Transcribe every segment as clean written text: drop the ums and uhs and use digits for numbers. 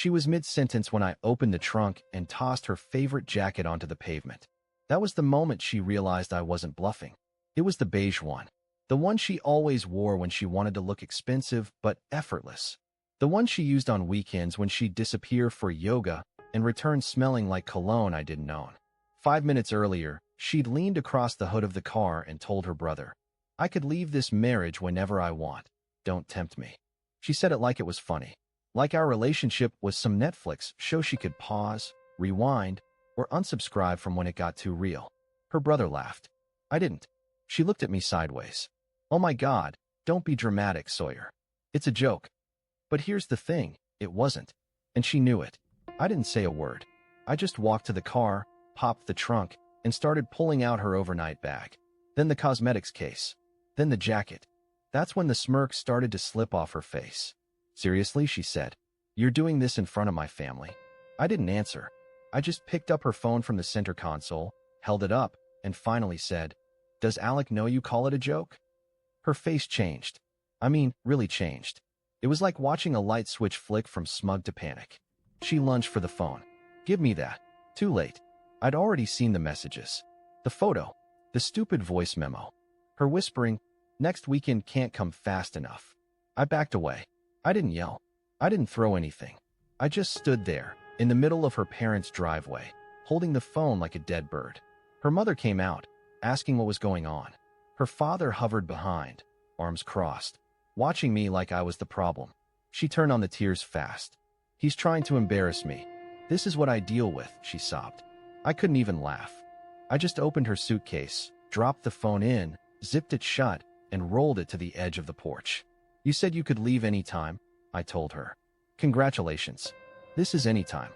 She was mid-sentence when I opened the trunk and tossed her favorite jacket onto the pavement. That was the moment she realized I wasn't bluffing. It was the beige one. The one she always wore when she wanted to look expensive but effortless. The one she used on weekends when she'd disappear for yoga and return smelling like cologne I didn't own. 5 minutes earlier, she'd leaned across the hood of the car and told her brother, "I could leave this marriage whenever I want. Don't tempt me." She said it like it was funny. Like our relationship was some Netflix show she could pause, rewind, or unsubscribe from when it got too real. Her brother laughed. I didn't. She looked at me sideways. "Oh my God, don't be dramatic, Sawyer. It's a joke." But here's the thing, it wasn't. And she knew it. I didn't say a word. I just walked to the car, popped the trunk, and started pulling out her overnight bag. Then the cosmetics case. Then the jacket. That's when the smirk started to slip off her face. "Seriously," she said. "You're doing this in front of my family?" I didn't answer. I just picked up her phone from the center console, held it up, and finally said, "Does Alec know you call it a joke?" Her face changed. I mean, really changed. It was like watching a light switch flick from smug to panic. She lunged for the phone. "Give me that." Too late. I'd already seen the messages. The photo. The stupid voice memo. Her whispering, "Next weekend can't come fast enough." I backed away. I didn't yell. I didn't throw anything. I just stood there, in the middle of her parents' driveway, holding the phone like a dead bird. Her mother came out, asking what was going on. Her father hovered behind, arms crossed, watching me like I was the problem. She turned on the tears fast. "He's trying to embarrass me. This is what I deal with," she sobbed. I couldn't even laugh. I just opened her suitcase, dropped the phone in, zipped it shut, and rolled it to the edge of the porch. "You said you could leave any time," I told her. "Congratulations. This is any time."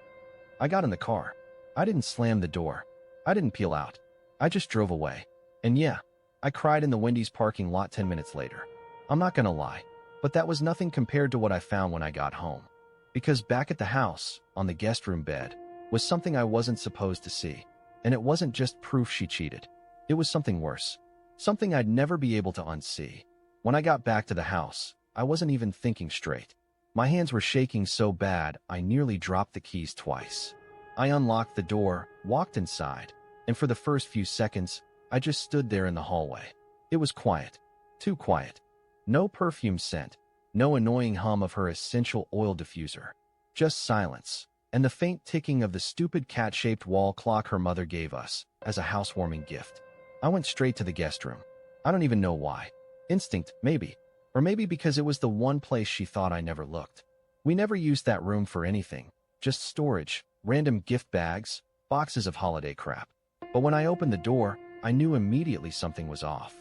I got in the car. I didn't slam the door. I didn't peel out. I just drove away. And yeah, I cried in the Wendy's parking lot 10 minutes later. I'm not gonna lie, but that was nothing compared to what I found when I got home. Because back at the house, on the guest room bed, was something I wasn't supposed to see. And it wasn't just proof she cheated. It was something worse. Something I'd never be able to unsee. When I got back to the house, I wasn't even thinking straight. My hands were shaking so bad, I nearly dropped the keys twice. I unlocked the door, walked inside, and for the first few seconds, I just stood there in the hallway. It was quiet. Too quiet. No perfume scent. No annoying hum of her essential oil diffuser. Just silence, and the faint ticking of the stupid cat-shaped wall clock her mother gave us as a housewarming gift. I went straight to the guest room. I don't even know why. Instinct, maybe. Or maybe because it was the one place she thought I never looked. We never used that room for anything. Just storage, random gift bags, boxes of holiday crap. But when I opened the door, I knew immediately something was off.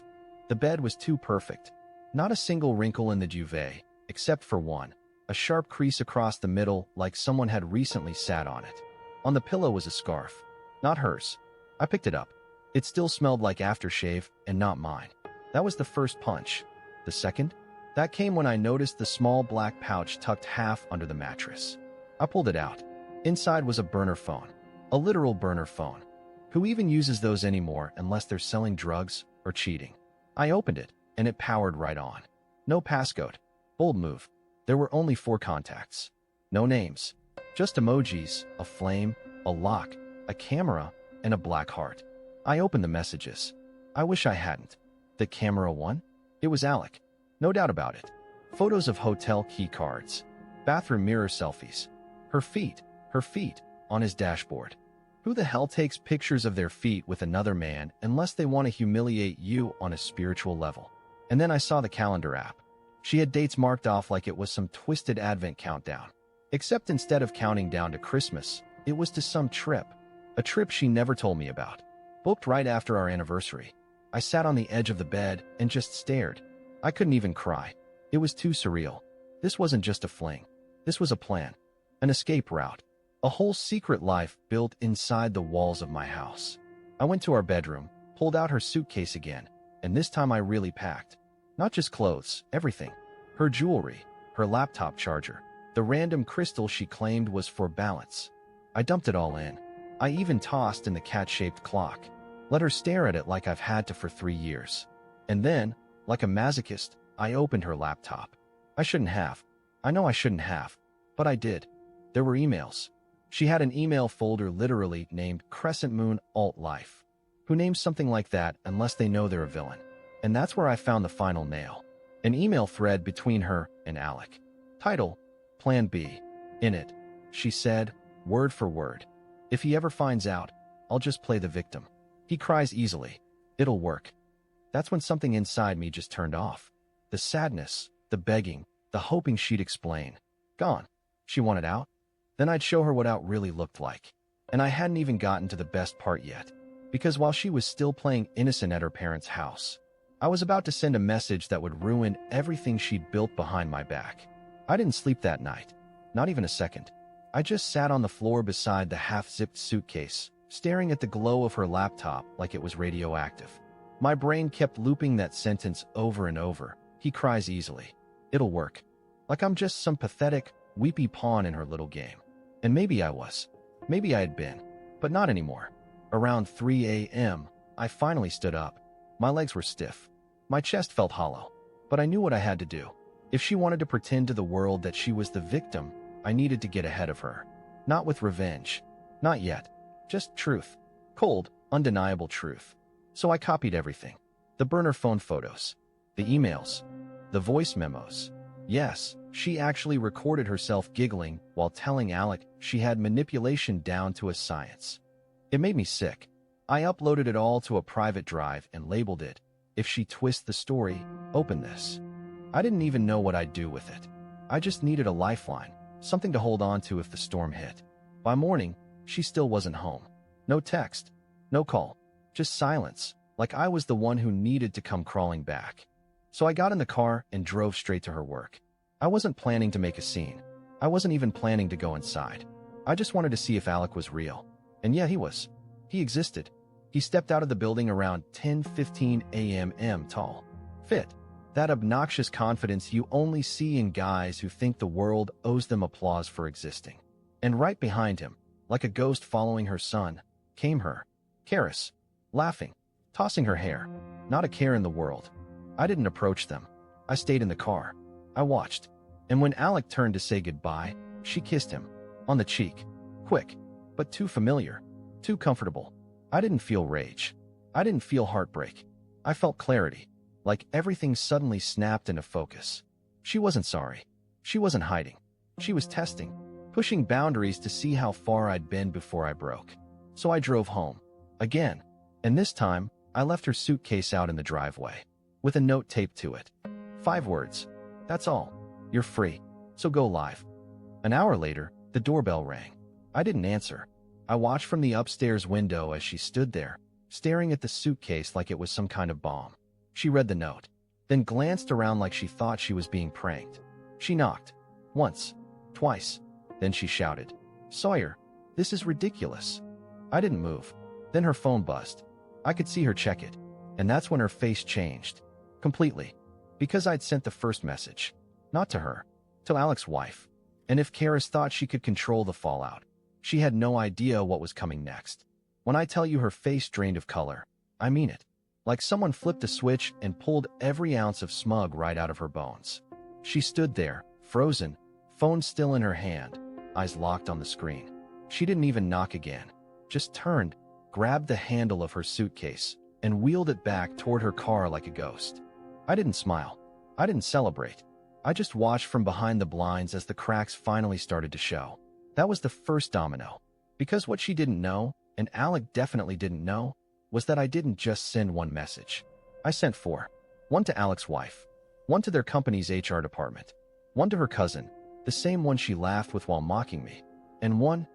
The bed was too perfect. Not a single wrinkle in the duvet, except for one. A sharp crease across the middle like someone had recently sat on it. On the pillow was a scarf. Not hers. I picked it up. It still smelled like aftershave and not mine. That was the first punch. The second? That came when I noticed the small black pouch tucked half under the mattress. I pulled it out. Inside was a burner phone. A literal burner phone. Who even uses those anymore unless they're selling drugs or cheating? I opened it, and it powered right on. No passcode. Bold move. There were only 4 contacts. No names. Just emojis, a flame, a lock, a camera, and a black heart. I opened the messages. I wish I hadn't. The camera one? It was Alec. No doubt about it. Photos of hotel key cards. Bathroom mirror selfies. Her feet, on his dashboard. Who the hell takes pictures of their feet with another man unless they want to humiliate you on a spiritual level? And then I saw the calendar app. She had dates marked off like it was some twisted advent countdown. Except instead of counting down to Christmas, it was to some trip. A trip she never told me about. Booked right after our anniversary. I sat on the edge of the bed and just stared. I couldn't even cry. It was too surreal. This wasn't just a fling. This was a plan. An escape route. A whole secret life built inside the walls of my house. I went to our bedroom, pulled out her suitcase again, and this time I really packed. Not just clothes, everything. Her jewelry, her laptop charger, the random crystal she claimed was for balance. I dumped it all in. I even tossed in the cat-shaped clock. Let her stare at it like I've had to for 3 years. And then, like a masochist, I opened her laptop. I shouldn't have. I know I shouldn't have. But I did. There were emails. She had an email folder literally named Crescent Moon Alt Life. Who names something like that unless they know they're a villain? And that's where I found the final nail. An email thread between her and Alec. Title, Plan B. In it, she said, word for word, "If he ever finds out, I'll just play the victim. He cries easily. It'll work." That's when something inside me just turned off. The sadness, the begging, the hoping she'd explain. Gone. She wanted out? Then I'd show her what out really looked like. And I hadn't even gotten to the best part yet. Because while she was still playing innocent at her parents' house, I was about to send a message that would ruin everything she'd built behind my back. I didn't sleep that night. Not even a second. I just sat on the floor beside the half-zipped suitcase, staring at the glow of her laptop like it was radioactive. My brain kept looping that sentence over and over. He cries easily. It'll work. Like I'm just some pathetic, weepy pawn in her little game. And maybe I was. Maybe I had been. But not anymore. Around 3 a.m., I finally stood up. My legs were stiff. My chest felt hollow. But I knew what I had to do. If she wanted to pretend to the world that she was the victim, I needed to get ahead of her. Not with revenge. Not yet. Just truth. Cold, undeniable truth. So I copied everything. The burner phone photos. The emails. The voice memos. Yes, she actually recorded herself giggling while telling Alec she had manipulation down to a science. It made me sick. I uploaded it all to a private drive and labeled it, "If she twists the story, open this." I didn't even know what I'd do with it. I just needed a lifeline, something to hold on to if the storm hit. By morning, she still wasn't home. No text, no call, just silence, like I was the one who needed to come crawling back. So I got in the car and drove straight to her work. I wasn't planning to make a scene. I wasn't even planning to go inside. I just wanted to see if Alec was real. And yeah, he was. He existed. He stepped out of the building around 10:15 a.m. tall. Fit. That obnoxious confidence you only see in guys who think the world owes them applause for existing. And right behind him, like a ghost following her son, came her, Karis, laughing, tossing her hair, not a care in the world. I didn't approach them. I stayed in the car. I watched. And when Alec turned to say goodbye, she kissed him. On the cheek. Quick. But too familiar. Too comfortable. I didn't feel rage. I didn't feel heartbreak. I felt clarity. Like everything suddenly snapped into focus. She wasn't sorry. She wasn't hiding. She was testing. Pushing boundaries to see how far I'd been before I broke. So I drove home. Again. And this time, I left her suitcase out in the driveway. With a note taped to it. 5 words. That's all. You're free. So go live. An hour later, the doorbell rang. I didn't answer. I watched from the upstairs window as she stood there, staring at the suitcase like it was some kind of bomb. She read the note, then glanced around like she thought she was being pranked. She knocked. Once. Twice. Then she shouted, "Sawyer, this is ridiculous." I didn't move. Then her phone buzzed. I could see her check it. And that's when her face changed. Completely. Because I'd sent the first message. Not to her. To Alec's wife. And if Karis thought she could control the fallout, she had no idea what was coming next. When I tell you her face drained of color, I mean it. Like someone flipped a switch and pulled every ounce of smug right out of her bones. She stood there, frozen, phone still in her hand, eyes locked on the screen. She didn't even knock again. Just turned, grabbed the handle of her suitcase, and wheeled it back toward her car like a ghost. I didn't smile. I didn't celebrate. I just watched from behind the blinds as the cracks finally started to show. That was the first domino. Because what she didn't know, and Alec definitely didn't know, was that I didn't just send one message. I sent 4. One to Alec's wife. One to their company's HR department. One to her cousin, the same one she laughed with while mocking me. And one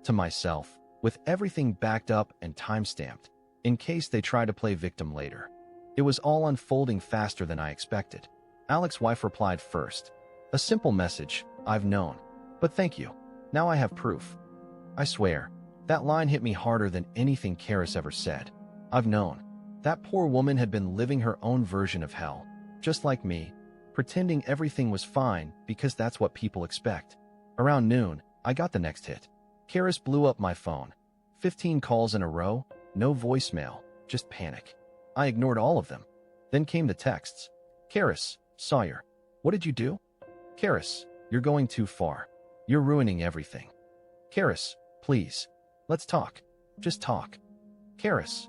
to myself, with everything backed up and time-stamped, in case they try to play victim later. It was all unfolding faster than I expected. Alec's wife replied first. A simple message, "I've known. But thank you. Now I have proof." I swear, that line hit me harder than anything Karis ever said. I've known. That poor woman had been living her own version of hell, just like me, pretending everything was fine because that's what people expect. Around noon, I got the next hit. Karis blew up my phone. 15 calls in a row, no voicemail, just panic. I ignored all of them. Then came the texts. "Karis, Sawyer, what did you do?" "Karis, you're going too far. You're ruining everything. Karis, please. Let's talk. Just talk. Karis,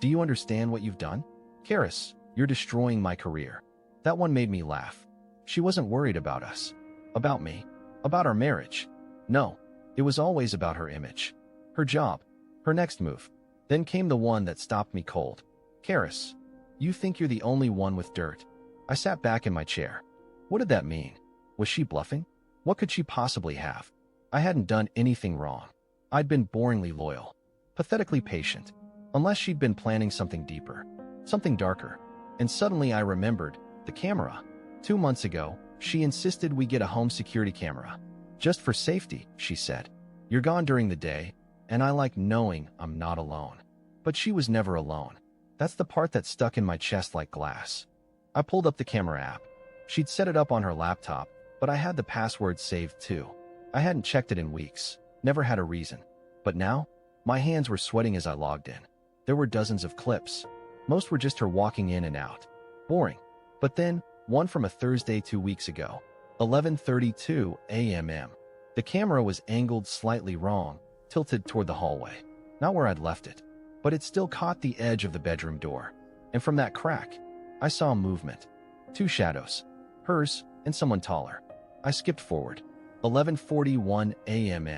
do you understand what you've done? Karis, you're destroying my career. That one made me laugh. She wasn't worried about us. About me. About our marriage. No, it was always about her image. Her job. Her next move. Then came the one that stopped me cold. Karis, you think you're the only one with dirt. I sat back in my chair. What did that mean? Was she bluffing? What could she possibly have? I hadn't done anything wrong. I'd been boringly loyal. Pathetically patient. Unless she'd been planning something deeper. Something darker. And suddenly I remembered the camera. 2 months ago, she insisted we get a home security camera. Just for safety, she said. You're gone during the day, and I like knowing I'm not alone. But she was never alone. That's the part that stuck in my chest like glass. I pulled up the camera app. She'd set it up on her laptop, but I had the password saved too. I hadn't checked it in weeks, never had a reason. But now, my hands were sweating as I logged in. There were dozens of clips. Most were just her walking in and out. Boring. But then, one from a Thursday 2 weeks ago, 11:32 a.m. The camera was angled slightly wrong, tilted toward the hallway. Not where I'd left it, but it still caught the edge of the bedroom door. And from that crack, I saw movement. 2 shadows. Hers and someone taller. I skipped forward. 11:41 a.m.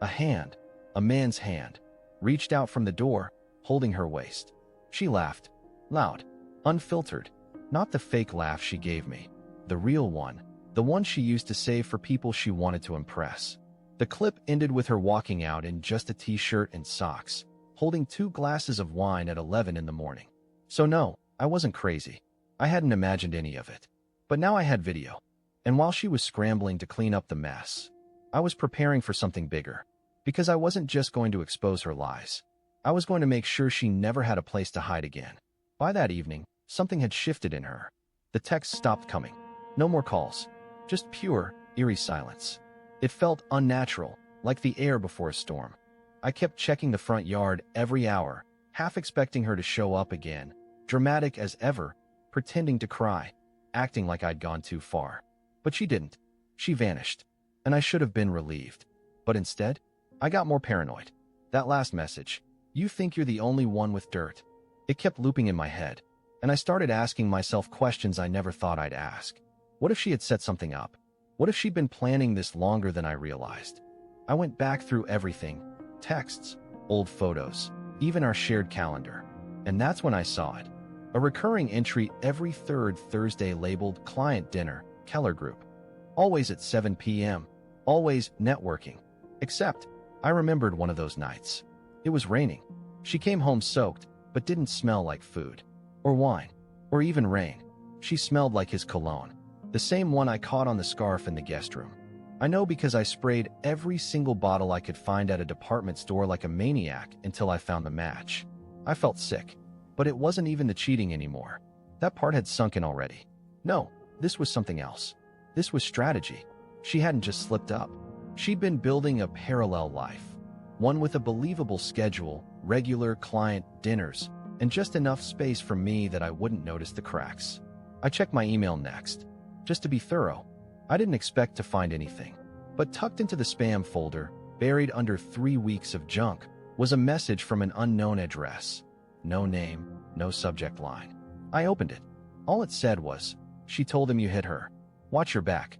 A hand, a man's hand, reached out from the door, holding her waist. She laughed. Loud. Unfiltered. Not the fake laugh she gave me. The real one. The one she used to save for people she wanted to impress. The clip ended with her walking out in just a t-shirt and socks, holding 2 glasses of wine at 11 in the morning. So no, I wasn't crazy. I hadn't imagined any of it. But now I had video. And while she was scrambling to clean up the mess, I was preparing for something bigger. Because I wasn't just going to expose her lies. I was going to make sure she never had a place to hide again. By that evening, something had shifted in her. The texts stopped coming. No more calls. Just pure, eerie silence. It felt unnatural, like the air before a storm. I kept checking the front yard every hour, half expecting her to show up again, dramatic as ever, pretending to cry, acting like I'd gone too far. But she didn't. She vanished. And I should have been relieved. But instead, I got more paranoid. That last message, you think you're the only one with dirt. It kept looping in my head, and I started asking myself questions I never thought I'd ask. What if she had set something up? What if she'd been planning this longer than I realized? I went back through everything, texts, old photos, even our shared calendar. And that's when I saw it. A recurring entry every third Thursday labeled Client Dinner, Keller Group. Always at 7 p.m., always networking. Except, I remembered one of those nights. It was raining. She came home soaked, but didn't smell like food, or wine, or even rain. She smelled like his cologne, the same one I caught on the scarf in the guest room. I know because I sprayed every single bottle I could find at a department store like a maniac until I found the match. I felt sick, but it wasn't even the cheating anymore. That part had sunk in already. No, this was something else. This was strategy. She hadn't just slipped up. She'd been building a parallel life, one with a believable schedule, regular client dinners, and just enough space for me that I wouldn't notice the cracks. I checked my email next, just to be thorough. I didn't expect to find anything, but tucked into the spam folder, buried under 3 weeks of junk, was a message from an unknown address. No name, no subject line. I opened it. All it said was, "She told him you hit her. Watch your back."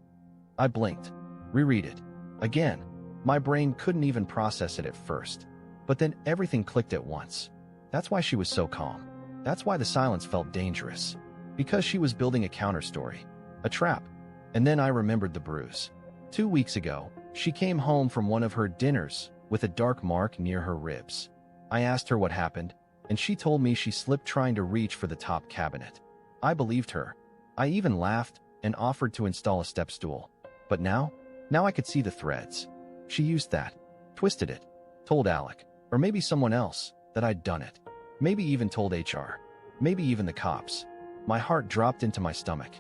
I blinked. Reread it. Again. My brain couldn't even process it at first. But then everything clicked at once. That's why she was so calm. That's why the silence felt dangerous. Because she was building a counterstory. A trap. And then I remembered the bruise. 2 weeks ago, she came home from one of her dinners with a dark mark near her ribs. I asked her what happened, and she told me she slipped trying to reach for the top cabinet. I believed her. I even laughed and offered to install a step stool. But now I could see the threads. She used that, twisted it, told Alec, or maybe someone else, that I'd done it. Maybe even told HR. Maybe even the cops. My heart dropped into my stomach.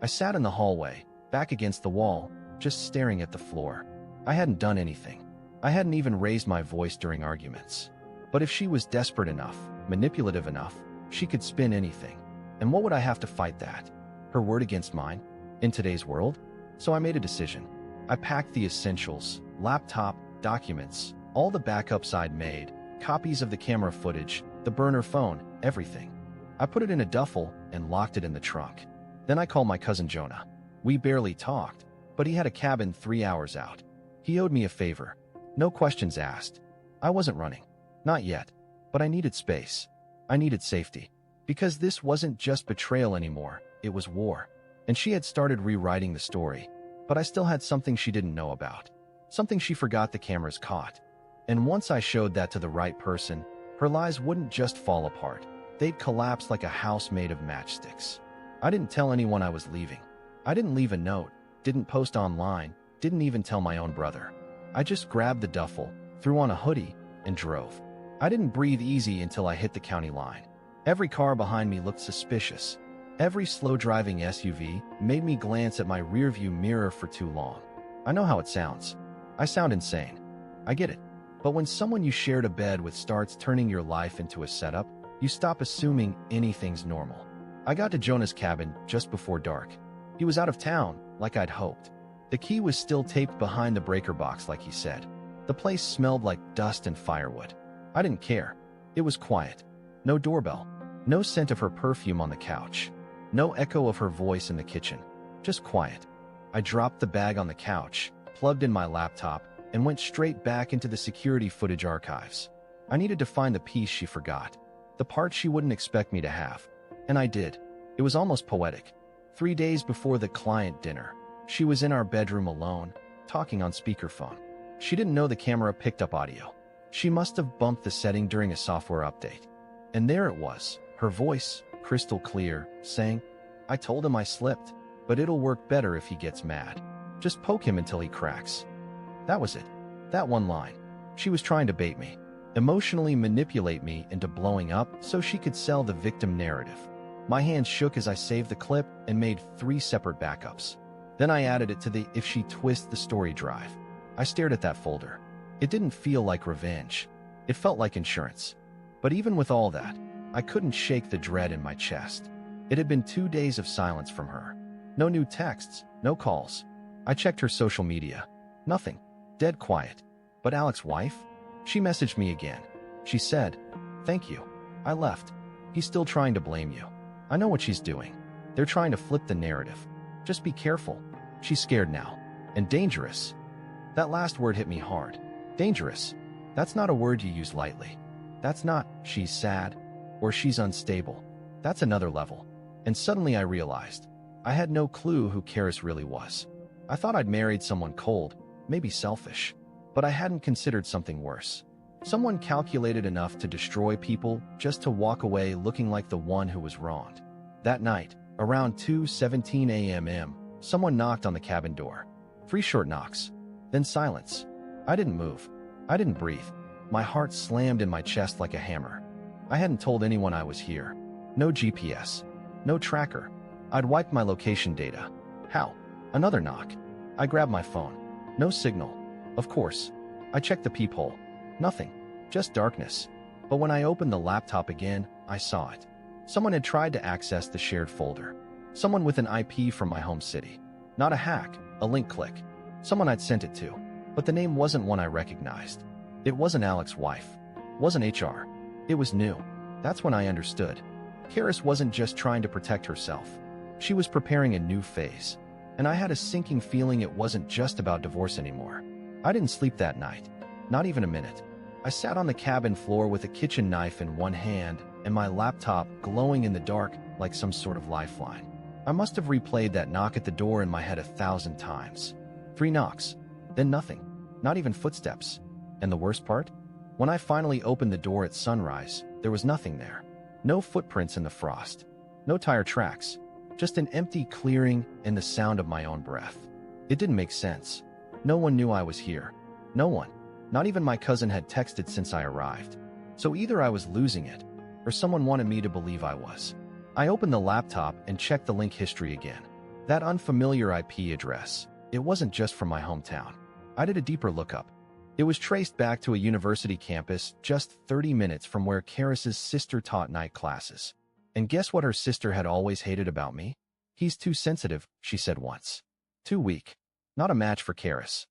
I sat in the hallway, back against the wall, just staring at the floor. I hadn't done anything. I hadn't even raised my voice during arguments. But if she was desperate enough, manipulative enough, she could spin anything. And what would I have to fight that? Her word against mine? In today's world? So I made a decision. I packed the essentials, laptop, documents, all the backups I'd made, copies of the camera footage, the burner phone, everything. I put it in a duffel and locked it in the trunk. Then I called my cousin Jonah. We barely talked, but he had a cabin 3 hours out. He owed me a favor. No questions asked. I wasn't running. Not yet. But I needed space. I needed safety. Because this wasn't just betrayal anymore, it was war. And she had started rewriting the story. But I still had something she didn't know about. Something she forgot the cameras caught. And once I showed that to the right person, her lies wouldn't just fall apart. They'd collapse like a house made of matchsticks. I didn't tell anyone I was leaving. I didn't leave a note, didn't post online, didn't even tell my own brother. I just grabbed the duffel, threw on a hoodie, and drove. I didn't breathe easy until I hit the county line. Every car behind me looked suspicious. Every slow-driving SUV made me glance at my rearview mirror for too long. I know how it sounds. I sound insane. I get it. But when someone you shared a bed with starts turning your life into a setup, you stop assuming anything's normal. I got to Jonah's cabin just before dark. He was out of town, like I'd hoped. The key was still taped behind the breaker box like he said. The place smelled like dust and firewood. I didn't care. It was quiet. No doorbell. No scent of her perfume on the couch. No echo of her voice in the kitchen. Just quiet. I dropped the bag on the couch, plugged in my laptop, and went straight back into the security footage archives. I needed to find the piece she forgot. The part she wouldn't expect me to have. And I did. It was almost poetic. 3 days before the client dinner, she was in our bedroom alone, talking on speakerphone. She didn't know the camera picked up audio. She must have bumped the setting during a software update. And there it was, her voice, crystal clear, saying, "I told him I slipped, but it'll work better if he gets mad. Just poke him until he cracks." That was it. That one line. She was trying to bait me, emotionally manipulate me into blowing up so she could sell the victim narrative. My hands shook as I saved the clip and made 3 separate backups. Then I added it to the If She Twists the Story drive. I stared at that folder. It didn't feel like revenge. It felt like insurance. But even with all that, I couldn't shake the dread in my chest. It had been 2 days of silence from her. No new texts, no calls. I checked her social media. Nothing. Dead quiet. But Alex's wife? She messaged me again. She said, "Thank you. I left. He's still trying to blame you. I know what she's doing. They're trying to flip the narrative. Just be careful. She's scared now. And dangerous." That last word hit me hard. Dangerous. That's not a word you use lightly. That's not, "she's sad," or "she's unstable." That's another level. And suddenly I realized, I had no clue who Karis really was. I thought I'd married someone cold, maybe selfish. But I hadn't considered something worse. Someone calculated enough to destroy people just to walk away looking like the one who was wronged. That night, around 2:17 a.m., someone knocked on the cabin door. 3 short knocks. Then silence. I didn't move. I didn't breathe. My heart slammed in my chest like a hammer. I hadn't told anyone I was here. No GPS. No tracker. I'd wiped my location data. How? Another knock. I grabbed my phone. No signal. Of course. I checked the peephole. Nothing. Just darkness. But when I opened the laptop again, I saw it. Someone had tried to access the shared folder. Someone with an IP from my home city. Not a hack, a link click. Someone I'd sent it to. But the name wasn't one I recognized. It wasn't Alex's wife. Wasn't HR. It was new. That's when I understood. Karis wasn't just trying to protect herself. She was preparing a new phase. And I had a sinking feeling it wasn't just about divorce anymore. I didn't sleep that night. Not even a minute. I sat on the cabin floor with a kitchen knife in one hand and my laptop glowing in the dark like some sort of lifeline. I must have replayed that knock at the door in my head 1,000 times. 3 knocks. Then nothing. Not even footsteps. And the worst part? When I finally opened the door at sunrise, there was nothing there. No footprints in the frost. No tire tracks. Just an empty clearing and the sound of my own breath. It didn't make sense. No one knew I was here. No one. Not even my cousin had texted since I arrived. So either I was losing it, or someone wanted me to believe I was. I opened the laptop and checked the link history again. That unfamiliar IP address. It wasn't just from my hometown. I did a deeper lookup. It was traced back to a university campus just 30 minutes from where Karis's sister taught night classes. And guess what her sister had always hated about me? "He's too sensitive," she said once. Too weak. Not a match for Karis.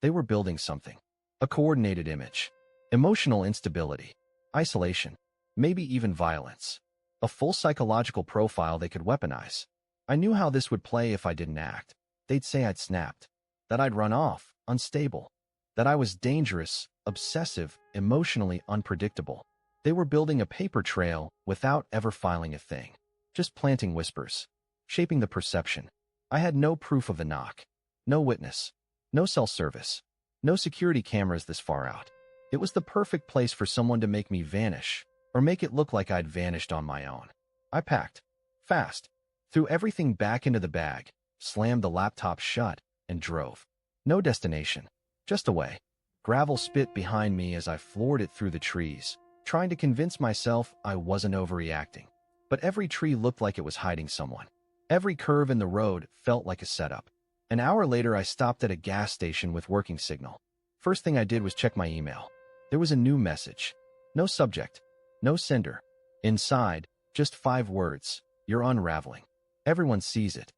They were building something. A coordinated image. Emotional instability. Isolation. Maybe even violence. A full psychological profile they could weaponize. I knew how this would play if I didn't act. They'd say I'd snapped. That I'd run off, unstable. That I was dangerous, obsessive, emotionally unpredictable. They were building a paper trail without ever filing a thing. Just planting whispers. Shaping the perception. I had no proof of the knock. No witness. No cell service. No security cameras this far out. It was the perfect place for someone to make me vanish, or make it look like I'd vanished on my own. I packed. Fast. Threw everything back into the bag, slammed the laptop shut, and drove. No destination. Just away. Gravel spit behind me as I floored it through the trees, trying to convince myself I wasn't overreacting. But every tree looked like it was hiding someone. Every curve in the road felt like a setup. An hour later, I stopped at a gas station with working signal. First thing I did was check my email. There was a new message. No subject. No sender. Inside, just 5 words. You're unraveling. Everyone sees it.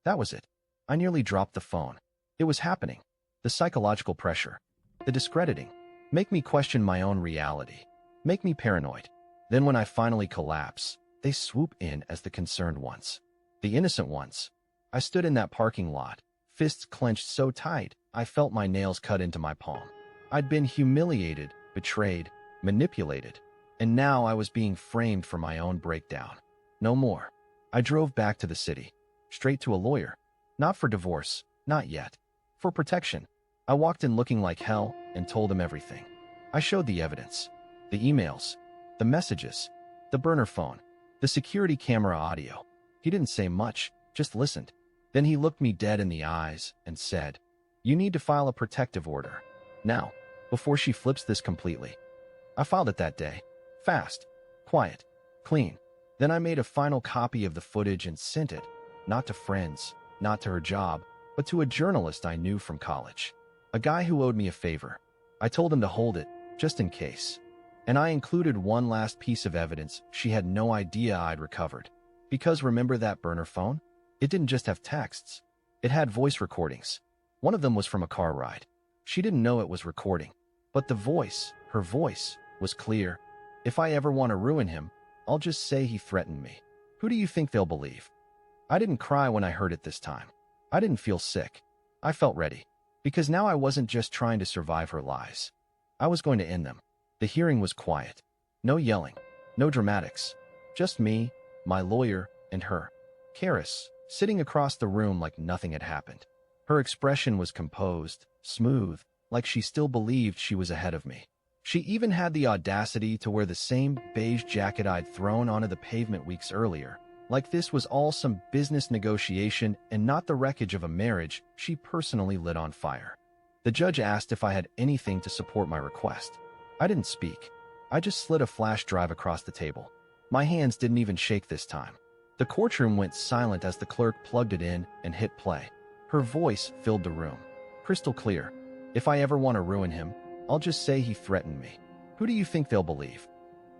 That was it. I nearly dropped the phone. It was happening. The psychological pressure. The discrediting. Make me question my own reality. Make me paranoid. Then when I finally collapse, they swoop in as the concerned ones. The innocent ones. I stood in that parking lot, fists clenched so tight, I felt my nails cut into my palm. I'd been humiliated, betrayed, manipulated, and now I was being framed for my own breakdown. No more. I drove back to the city, straight to a lawyer. Not for divorce, not yet. For protection. I walked in looking like hell and told him everything. I showed the evidence. The emails. The messages. The burner phone. The security camera audio. He didn't say much, just listened. Then he looked me dead in the eyes and said, "You need to file a protective order. Now, before she flips this completely." I filed it that day. Fast. Quiet. Clean. Then I made a final copy of the footage and sent it, not to friends, not to her job, but to a journalist I knew from college. A guy who owed me a favor. I told him to hold it, just in case. And I included one last piece of evidence she had no idea I'd recovered. Because remember that burner phone? It didn't just have texts. It had voice recordings. One of them was from a car ride. She didn't know it was recording. But the voice, her voice, was clear. If I ever want to ruin him, I'll just say he threatened me. Who do you think they'll believe? I didn't cry when I heard it this time. I didn't feel sick. I felt ready. Because now I wasn't just trying to survive her lies. I was going to end them. The hearing was quiet. No yelling. No dramatics. Just me, my lawyer, and her. Karis, sitting across the room like nothing had happened. Her expression was composed, smooth, like she still believed she was ahead of me. She even had the audacity to wear the same beige jacket I'd thrown onto the pavement weeks earlier. Like this was all some business negotiation and not the wreckage of a marriage she personally lit on fire. The judge asked if I had anything to support my request. I didn't speak. I just slid a flash drive across the table. My hands didn't even shake this time. The courtroom went silent as the clerk plugged it in and hit play. Her voice filled the room. Crystal clear. If I ever want to ruin him, I'll just say he threatened me. Who do you think they'll believe?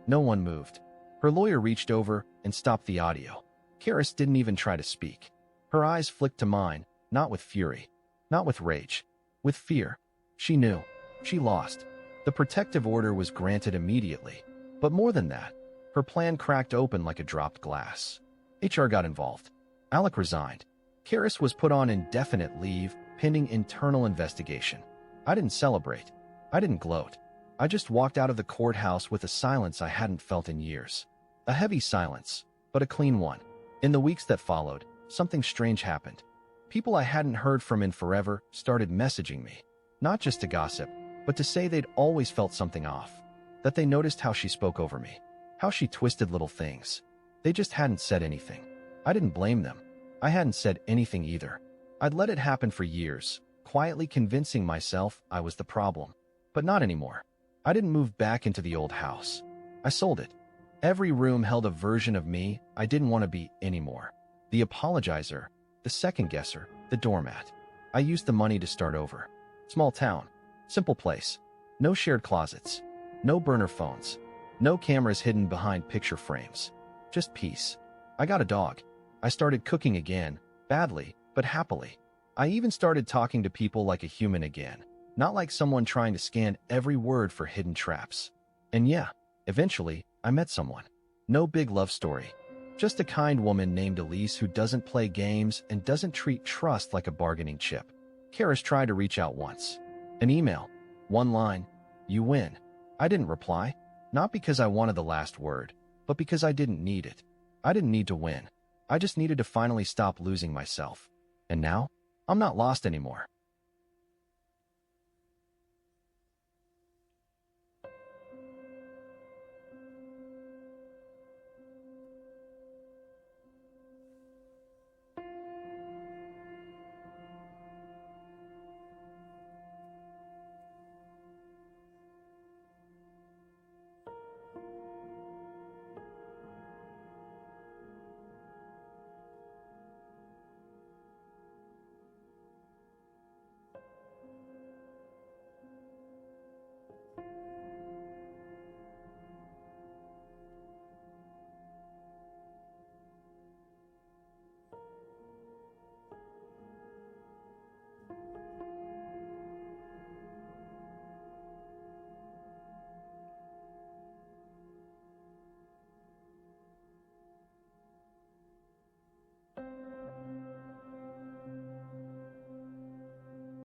No one moved. Her lawyer reached over and stopped the audio. Karis didn't even try to speak. Her eyes flicked to mine, not with fury, not with rage, with fear. She knew. She lost. The protective order was granted immediately. But more than that, her plan cracked open like a dropped glass. HR got involved. Alec resigned. Karis was put on indefinite leave, pending internal investigation. I didn't celebrate. I didn't gloat. I just walked out of the courthouse with a silence I hadn't felt in years. A heavy silence, but a clean one. In the weeks that followed, something strange happened. People I hadn't heard from in forever started messaging me. Not just to gossip, but to say they'd always felt something off. That they noticed how she spoke over me. How she twisted little things. They just hadn't said anything. I didn't blame them. I hadn't said anything either. I'd let it happen for years, quietly convincing myself I was the problem. But not anymore. I didn't move back into the old house. I sold it. Every room held a version of me I didn't want to be anymore. The apologizer, the second-guesser, the doormat. I used the money to start over. Small town. Simple place. No shared closets. No burner phones. No cameras hidden behind picture frames. Just peace. I got a dog. I started cooking again, badly, but happily. I even started talking to people like a human again, not like someone trying to scan every word for hidden traps. And yeah, eventually, I met someone. No big love story. Just a kind woman named Elise who doesn't play games and doesn't treat trust like a bargaining chip. Karis tried to reach out once. An email. One line. You win. I didn't reply. Not because I wanted the last word, but because I didn't need it. I didn't need to win. I just needed to finally stop losing myself. And now, I'm not lost anymore.